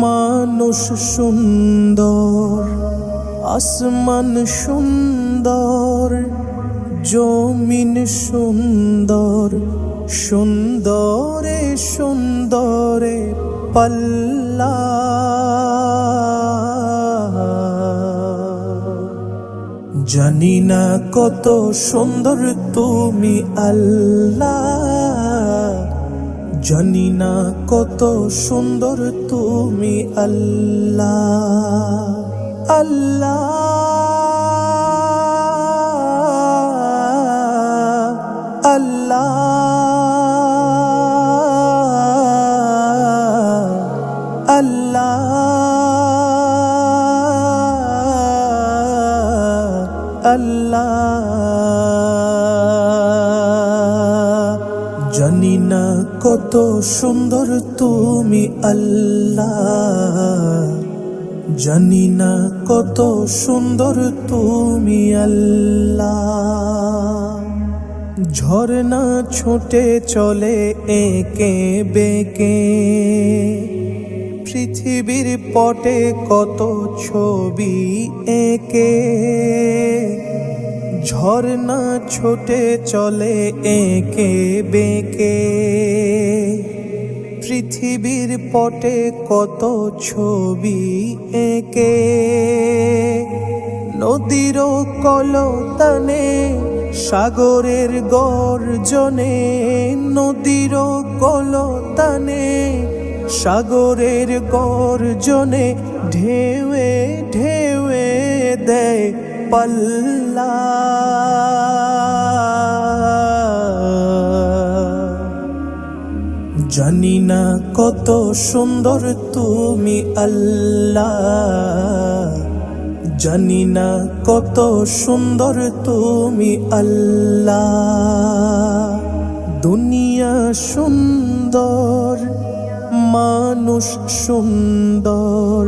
মানুষ সুন্দর, আসমান সুন্দর, জমিন সুন্দর, সুন্দরে সুন্দরে পাল্লা। জানি না কত সুন্দর তুমি আল্লাহ, জানি না কত সুন্দর তুমি আল্লাহ। আল্লাহ আল্লাহ আল্লাহ আল্লাহ। জানি না কত সুন্দর তুমি আল্লাহ, জানি না কত সুন্দর তুমি আল্লাহ। ঝরনা ছুটে চলে এঁকে বেঁকে, পৃথিবীর পটে কত ছবি এঁকে। ঝরনা ছুটে চলে এঁকে বেঁকে, পৃথিবীর পটে কত ছবি এঁকে। নদীর কলতানে সাগরের গর্জনে, নদীর কলতানে সাগরের গর্জনে, ঢেউয়ে ঢেউয়ে দেয় পাল্লা। জানি না কত সুন্দর তুমি আল্লাহ, জানি না কত সুন্দর তুমি আল্লাহ। দুনিয়া সুন্দর, মানুষ সুন্দর,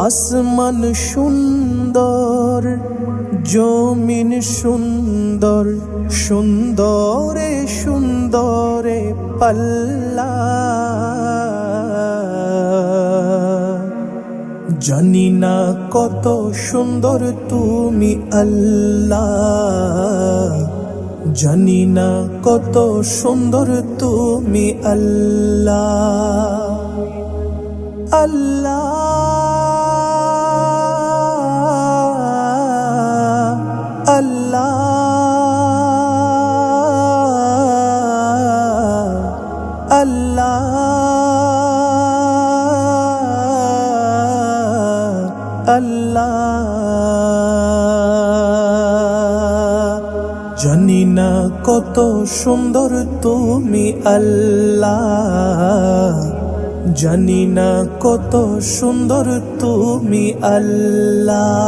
আসমান সুন্দর, জমিন সুন্দর, সুন্দরে সুন্দরে পাল্লা। জানি না কত সুন্দর তুমি আল্লাহ, জানি না কত সুন্দর তুমি আল্লাহ। আল্লাহ আল্লাহ আল্লাহ আল্লাহ। জানি না কত সুন্দর তুমি আল্লাহ, জানি না কত সুন্দর তুমি আল্লাহ।